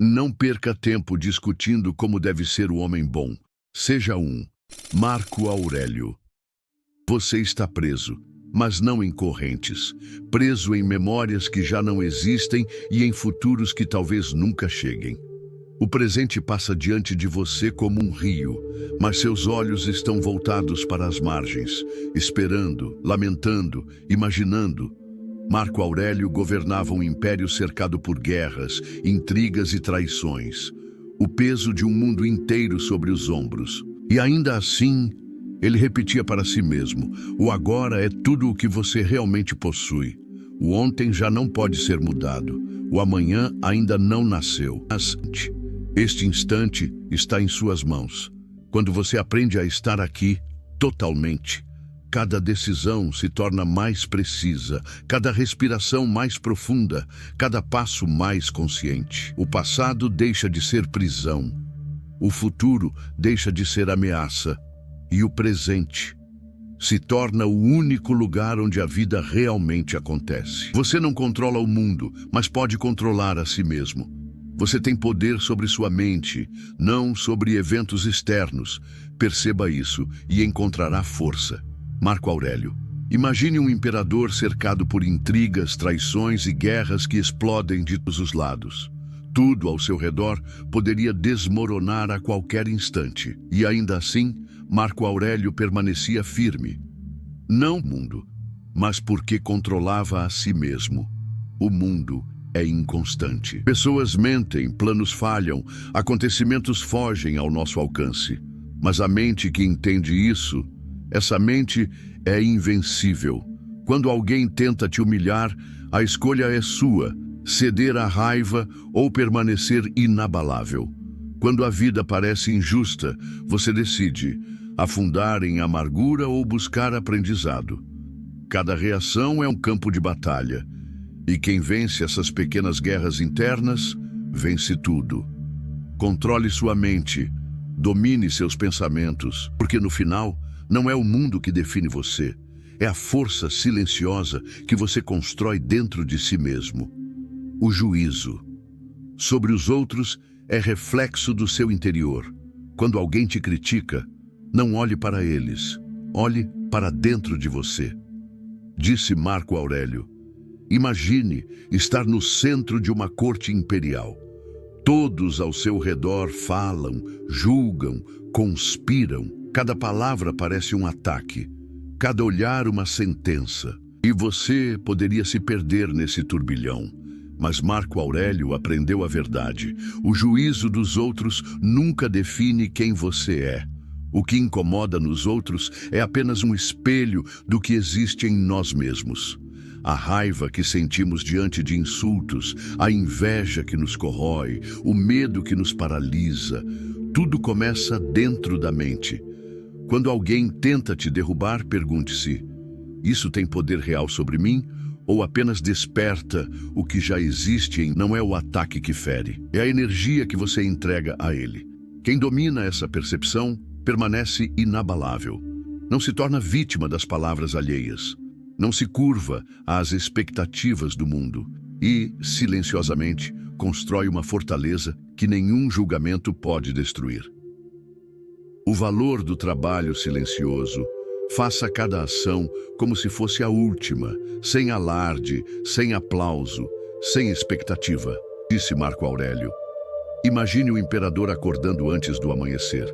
Não perca tempo discutindo como deve ser o homem bom. Seja um. Marco Aurélio. Você está preso, mas não em correntes. Preso em memórias que já não existem e em futuros que talvez nunca cheguem. O presente passa diante de você como um rio, mas seus olhos estão voltados para as margens, esperando, lamentando, imaginando. Marco Aurélio governava um império cercado por guerras, intrigas e traições. O peso de um mundo inteiro sobre os ombros. E ainda assim, ele repetia para si mesmo: o agora é tudo o que você realmente possui. O ontem já não pode ser mudado. O amanhã ainda não nasceu. Mas este instante está em suas mãos. Quando você aprende a estar aqui, totalmente, cada decisão se torna mais precisa, cada respiração mais profunda, cada passo mais consciente. O passado deixa de ser prisão, o futuro deixa de ser ameaça, e o presente se torna o único lugar onde a vida realmente acontece. Você não controla o mundo, mas pode controlar a si mesmo. Você tem poder sobre sua mente, não sobre eventos externos. Perceba isso e encontrará força. Marco Aurélio. Imagine um imperador cercado por intrigas, traições e guerras que explodem de todos os lados. Tudo ao seu redor poderia desmoronar a qualquer instante. E ainda assim, Marco Aurélio permanecia firme. Não o mundo, mas porque controlava a si mesmo. O mundo é inconstante. Pessoas mentem, planos falham, acontecimentos fogem ao nosso alcance. Mas a mente que entende isso, essa mente é invencível. Quando alguém tenta te humilhar, a escolha é sua: ceder à raiva ou permanecer inabalável. Quando a vida parece injusta, você decide afundar em amargura ou buscar aprendizado. Cada reação é um campo de batalha. E quem vence essas pequenas guerras internas, vence tudo. Controle sua mente, domine seus pensamentos, porque no final, não é o mundo que define você, é a força silenciosa que você constrói dentro de si mesmo. O juízo sobre os outros é reflexo do seu interior. Quando alguém te critica, não olhe para eles, olhe para dentro de você. Disse Marco Aurélio. Imagine estar no centro de uma corte imperial. Todos ao seu redor falam, julgam, conspiram. Cada palavra parece um ataque, cada olhar uma sentença. E você poderia se perder nesse turbilhão. Mas Marco Aurélio aprendeu a verdade. O juízo dos outros nunca define quem você é. O que incomoda nos outros é apenas um espelho do que existe em nós mesmos. A raiva que sentimos diante de insultos, a inveja que nos corrói, o medo que nos paralisa, tudo começa dentro da mente. Quando alguém tenta te derrubar, pergunte-se: isso tem poder real sobre mim? Ou apenas desperta o que já existe em... Não é o ataque que fere, é a energia que você entrega a ele. Quem domina essa percepção permanece inabalável. Não se torna vítima das palavras alheias. Não se curva às expectativas do mundo e, silenciosamente, constrói uma fortaleza que nenhum julgamento pode destruir. O valor do trabalho silencioso. Faça cada ação como se fosse a última, sem alarde, sem aplauso, sem expectativa, disse Marco Aurélio. Imagine o imperador acordando antes do amanhecer.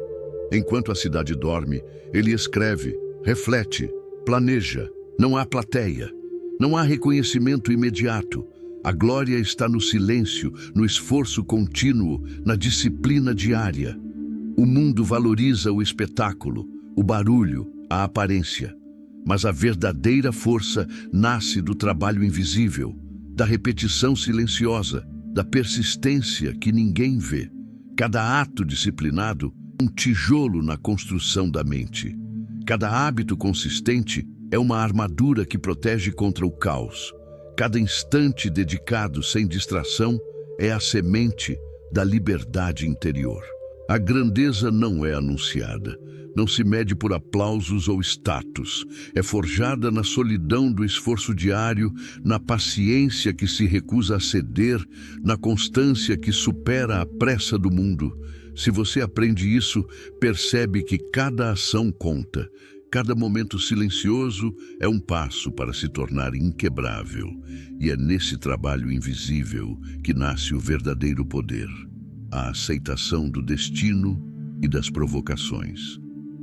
Enquanto a cidade dorme, ele escreve, reflete, planeja. Não há plateia, não há reconhecimento imediato. A glória está no silêncio, no esforço contínuo, na disciplina diária. O mundo valoriza o espetáculo, o barulho, a aparência. Mas a verdadeira força nasce do trabalho invisível, da repetição silenciosa, da persistência que ninguém vê. Cada ato disciplinado é um tijolo na construção da mente. Cada hábito consistente é uma armadura que protege contra o caos. Cada instante dedicado sem distração é a semente da liberdade interior. A grandeza não é anunciada, não se mede por aplausos ou status. É forjada na solidão do esforço diário, na paciência que se recusa a ceder, na constância que supera a pressa do mundo. Se você aprende isso, percebe que cada ação conta. Cada momento silencioso é um passo para se tornar inquebrável. E é nesse trabalho invisível que nasce o verdadeiro poder. A aceitação do destino e das provocações.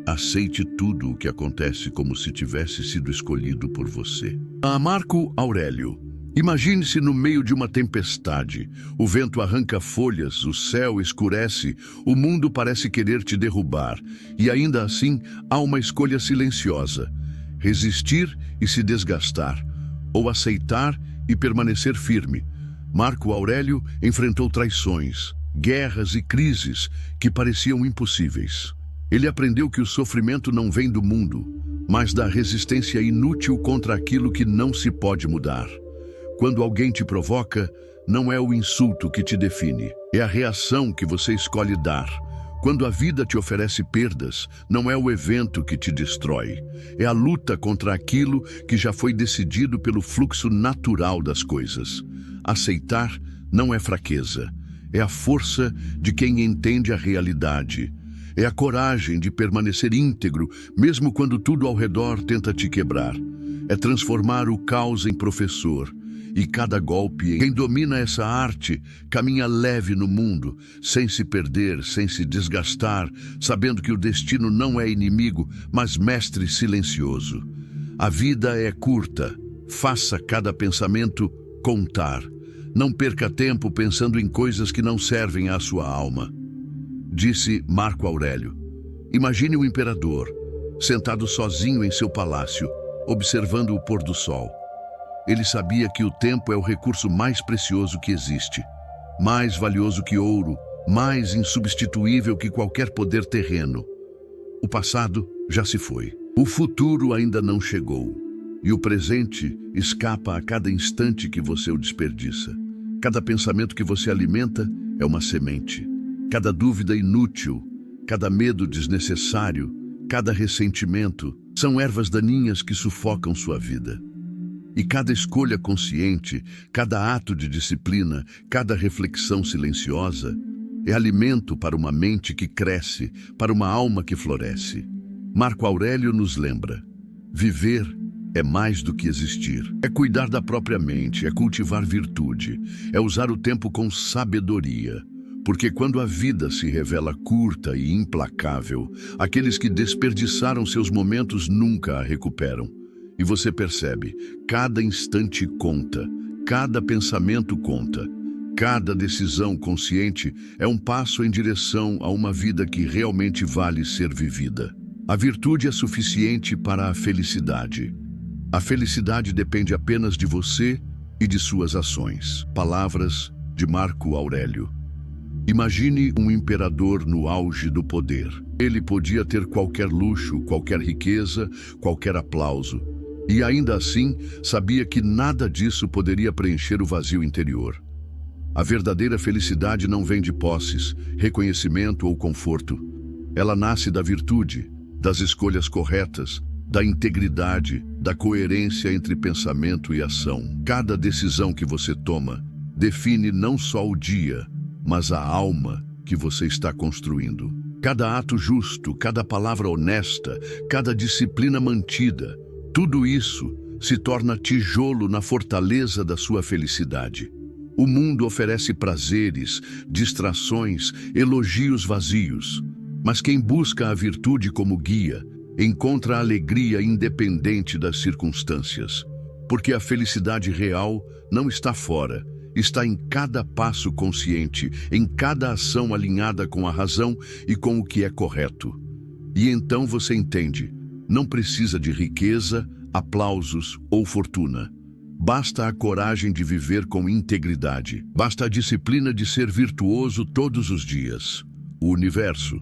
Aceite tudo o que acontece como se tivesse sido escolhido por você. A Marco Aurélio. Imagine-se no meio de uma tempestade. O vento arranca folhas, o céu escurece, o mundo parece querer te derrubar. E ainda assim, há uma escolha silenciosa. Resistir e se desgastar, ou aceitar e permanecer firme. Marco Aurélio enfrentou traições, guerras e crises que pareciam impossíveis. Ele aprendeu que o sofrimento não vem do mundo, mas da resistência inútil contra aquilo que não se pode mudar. Quando alguém te provoca, não é o insulto que te define, é a reação que você escolhe dar. Quando a vida te oferece perdas, não é o evento que te destrói, é a luta contra aquilo que já foi decidido pelo fluxo natural das coisas. Aceitar não é fraqueza, é a força de quem entende a realidade. É a coragem de permanecer íntegro, mesmo quando tudo ao redor tenta te quebrar. É transformar o caos em professor. E cada golpe, quem domina essa arte, caminha leve no mundo, sem se perder, sem se desgastar, sabendo que o destino não é inimigo, mas mestre silencioso. A vida é curta, faça cada pensamento contar. Não perca tempo pensando em coisas que não servem à sua alma. Disse Marco Aurélio. Imagine o imperador, sentado sozinho em seu palácio, observando o pôr do sol. Ele sabia que o tempo é o recurso mais precioso que existe, mais valioso que ouro, mais insubstituível que qualquer poder terreno. O passado já se foi, o futuro ainda não chegou, e o presente escapa a cada instante que você o desperdiça. Cada pensamento que você alimenta é uma semente. Cada dúvida inútil, cada medo desnecessário, cada ressentimento são ervas daninhas que sufocam sua vida. E cada escolha consciente, cada ato de disciplina, cada reflexão silenciosa é alimento para uma mente que cresce, para uma alma que floresce. Marco Aurélio nos lembra: viver é mais do que existir. É cuidar da própria mente, é cultivar virtude, é usar o tempo com sabedoria. Porque quando a vida se revela curta e implacável, aqueles que desperdiçaram seus momentos nunca a recuperam. E você percebe, cada instante conta, cada pensamento conta, cada decisão consciente é um passo em direção a uma vida que realmente vale ser vivida. A virtude é suficiente para a felicidade. A felicidade depende apenas de você e de suas ações. Palavras de Marco Aurélio. Imagine um imperador no auge do poder. Ele podia ter qualquer luxo, qualquer riqueza, qualquer aplauso. E ainda assim, sabia que nada disso poderia preencher o vazio interior. A verdadeira felicidade não vem de posses, reconhecimento ou conforto. Ela nasce da virtude, das escolhas corretas, da integridade, da coerência entre pensamento e ação. Cada decisão que você toma define não só o dia, mas a alma que você está construindo. Cada ato justo, cada palavra honesta, cada disciplina mantida, tudo isso se torna tijolo na fortaleza da sua felicidade. O mundo oferece prazeres, distrações, elogios vazios. Mas quem busca a virtude como guia, encontra a alegria independente das circunstâncias. Porque a felicidade real não está fora, está em cada passo consciente, em cada ação alinhada com a razão e com o que é correto. E então você entende, não precisa de riqueza, aplausos ou fortuna. Basta a coragem de viver com integridade. Basta a disciplina de ser virtuoso todos os dias. O universo,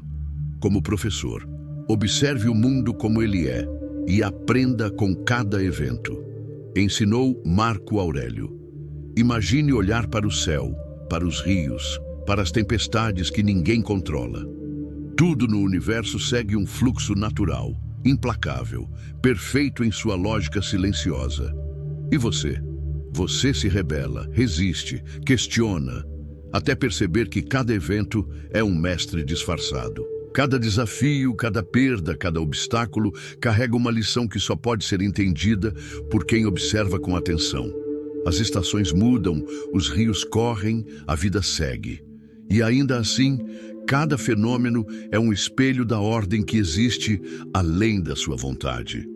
como professor, observe o mundo como ele é e aprenda com cada evento. Ensinou Marco Aurélio. Imagine olhar para o céu, para os rios, para as tempestades que ninguém controla. Tudo no universo segue um fluxo natural, implacável, perfeito em sua lógica silenciosa. E você? Você se rebela, resiste, questiona, até perceber que cada evento é um mestre disfarçado. Cada desafio, cada perda, cada obstáculo carrega uma lição que só pode ser entendida por quem observa com atenção. As estações mudam, os rios correm, a vida segue. E ainda assim, cada fenômeno é um espelho da ordem que existe além da sua vontade.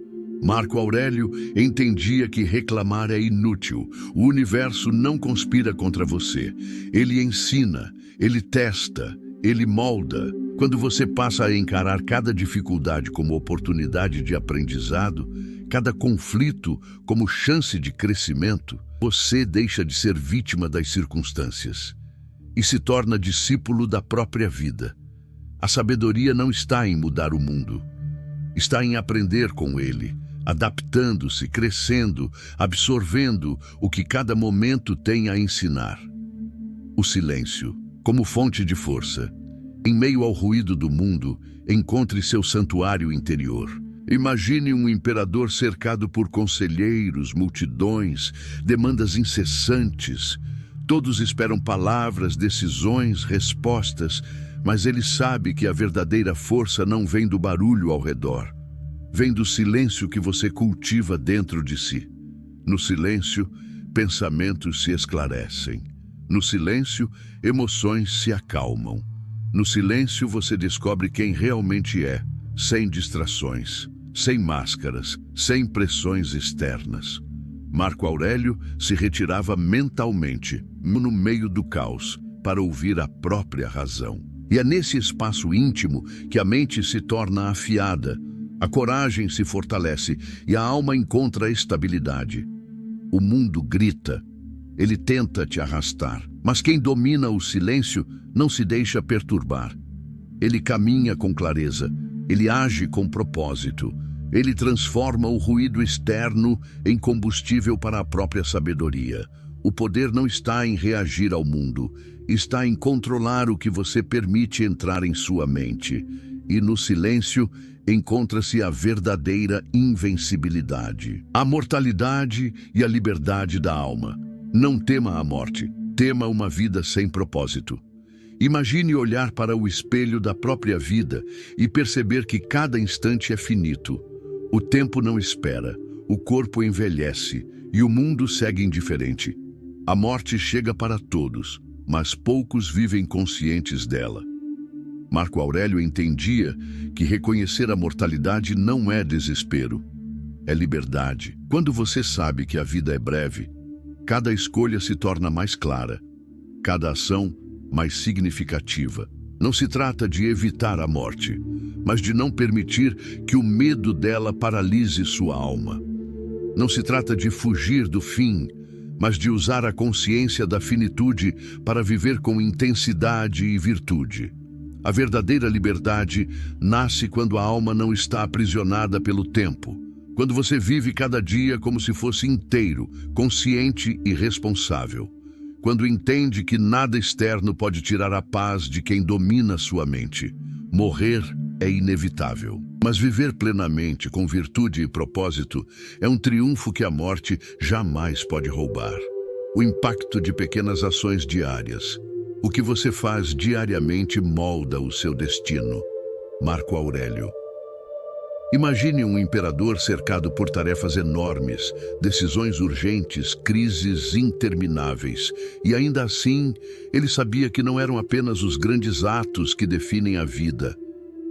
Marco Aurélio entendia que reclamar é inútil. O universo não conspira contra você. Ele ensina, ele testa, ele molda. Quando você passa a encarar cada dificuldade como oportunidade de aprendizado, cada conflito como chance de crescimento, você deixa de ser vítima das circunstâncias e se torna discípulo da própria vida. A sabedoria não está em mudar o mundo, está em aprender com ele, adaptando-se, crescendo, absorvendo o que cada momento tem a ensinar. O silêncio, como fonte de força. Em meio ao ruído do mundo, encontre seu santuário interior. Imagine um imperador cercado por conselheiros, multidões, demandas incessantes. Todos esperam palavras, decisões, respostas, mas ele sabe que a verdadeira força não vem do barulho ao redor. Vem do silêncio que você cultiva dentro de si. No silêncio, pensamentos se esclarecem. No silêncio, emoções se acalmam. No silêncio, você descobre quem realmente é, sem distrações, sem máscaras, sem pressões externas. Marco Aurélio se retirava mentalmente, no meio do caos, para ouvir a própria razão. E é nesse espaço íntimo que a mente se torna afiada, a coragem se fortalece e a alma encontra estabilidade. O mundo grita, ele tenta te arrastar, mas quem domina o silêncio não se deixa perturbar. Ele caminha com clareza, ele age com propósito, ele transforma o ruído externo em combustível para a própria sabedoria. O poder não está em reagir ao mundo, está em controlar o que você permite entrar em sua mente. E no silêncio encontra-se a verdadeira invencibilidade, a mortalidade e a liberdade da alma. Não tema a morte, tema uma vida sem propósito. Imagine olhar para o espelho da própria vida e perceber que cada instante é finito. O tempo não espera, o corpo envelhece e o mundo segue indiferente. A morte chega para todos, mas poucos vivem conscientes dela. Marco Aurélio entendia que reconhecer a mortalidade não é desespero, é liberdade. Quando você sabe que a vida é breve, cada escolha se torna mais clara, cada ação mais significativa. Não se trata de evitar a morte, mas de não permitir que o medo dela paralise sua alma. Não se trata de fugir do fim, mas de usar a consciência da finitude para viver com intensidade e virtude. A verdadeira liberdade nasce quando a alma não está aprisionada pelo tempo, quando você vive cada dia como se fosse inteiro, consciente e responsável. Quando entende que nada externo pode tirar a paz de quem domina sua mente. Morrer é inevitável, mas viver plenamente, com virtude e propósito, é um triunfo que a morte jamais pode roubar. O impacto de pequenas ações diárias. O que você faz diariamente molda o seu destino. Marco Aurélio. Imagine um imperador cercado por tarefas enormes, decisões urgentes, crises intermináveis. E ainda assim, ele sabia que não eram apenas os grandes atos que definem a vida,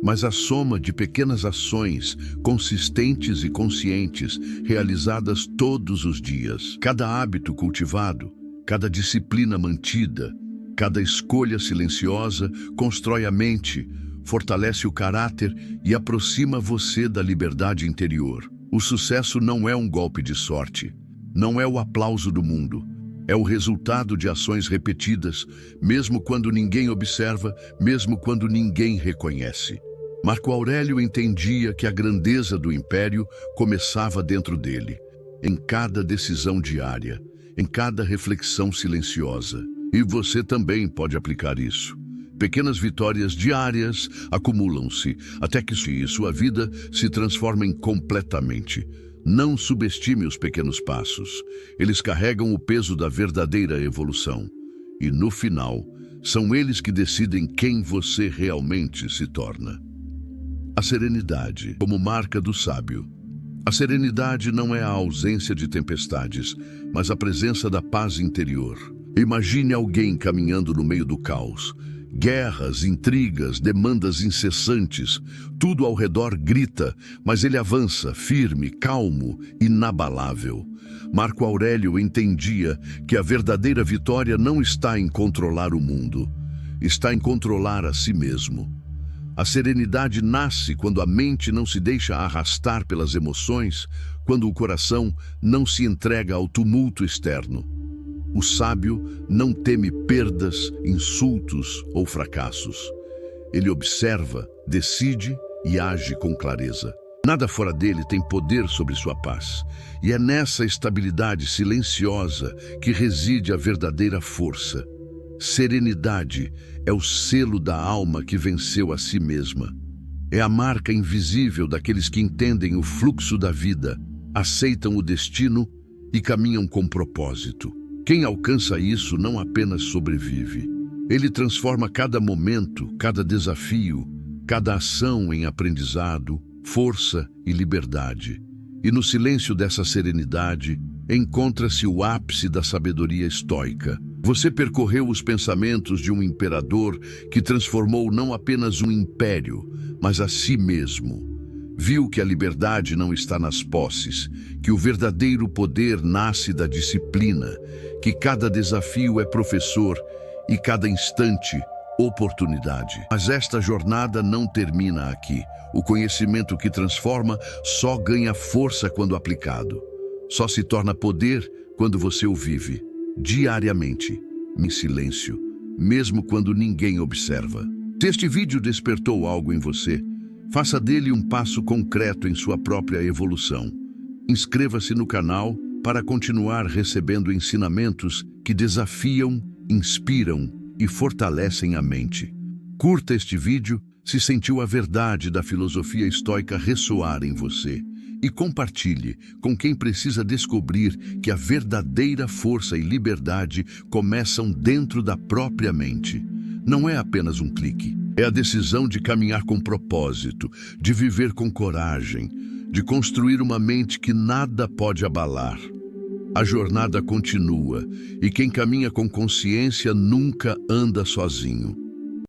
mas a soma de pequenas ações, consistentes e conscientes, realizadas todos os dias. Cada hábito cultivado, cada disciplina mantida, cada escolha silenciosa constrói a mente, fortalece o caráter e aproxima você da liberdade interior. O sucesso não é um golpe de sorte, não é o aplauso do mundo. É o resultado de ações repetidas, mesmo quando ninguém observa, mesmo quando ninguém reconhece. Marco Aurélio entendia que a grandeza do império começava dentro dele, em cada decisão diária, em cada reflexão silenciosa. E você também pode aplicar isso. Pequenas vitórias diárias acumulam-se até que sua vida se transformem completamente. Não subestime os pequenos passos. Eles carregam o peso da verdadeira evolução. E no final, são eles que decidem quem você realmente se torna. A serenidade, como marca do sábio. A serenidade não é a ausência de tempestades, mas a presença da paz interior. Imagine alguém caminhando no meio do caos. Guerras, intrigas, demandas incessantes. Tudo ao redor grita, mas ele avança, firme, calmo, inabalável. Marco Aurélio entendia que a verdadeira vitória não está em controlar o mundo, está em controlar a si mesmo. A serenidade nasce quando a mente não se deixa arrastar pelas emoções, quando o coração não se entrega ao tumulto externo. O sábio não teme perdas, insultos ou fracassos. Ele observa, decide e age com clareza. Nada fora dele tem poder sobre sua paz. E é nessa estabilidade silenciosa que reside a verdadeira força. Serenidade é o selo da alma que venceu a si mesma. É a marca invisível daqueles que entendem o fluxo da vida, aceitam o destino e caminham com propósito. Quem alcança isso não apenas sobrevive. Ele transforma cada momento, cada desafio, cada ação em aprendizado, força e liberdade. E no silêncio dessa serenidade, encontra-se o ápice da sabedoria estoica. Você percorreu os pensamentos de um imperador que transformou não apenas um império, mas a si mesmo. Viu que a liberdade não está nas posses, que o verdadeiro poder nasce da disciplina, que cada desafio é professor e cada instante oportunidade. Mas esta jornada não termina aqui. O conhecimento que transforma só ganha força quando aplicado. Só se torna poder quando você o vive, diariamente, em silêncio, mesmo quando ninguém observa. Se este vídeo despertou algo em você, faça dele um passo concreto em sua própria evolução. Inscreva-se no canal para continuar recebendo ensinamentos que desafiam, inspiram e fortalecem a mente. Curta este vídeo se sentiu a verdade da filosofia estoica ressoar em você e compartilhe com quem precisa descobrir que a verdadeira força e liberdade começam dentro da própria mente. Não é apenas um clique, é a decisão de caminhar com propósito, de viver com coragem, de construir uma mente que nada pode abalar. A jornada continua e quem caminha com consciência nunca anda sozinho.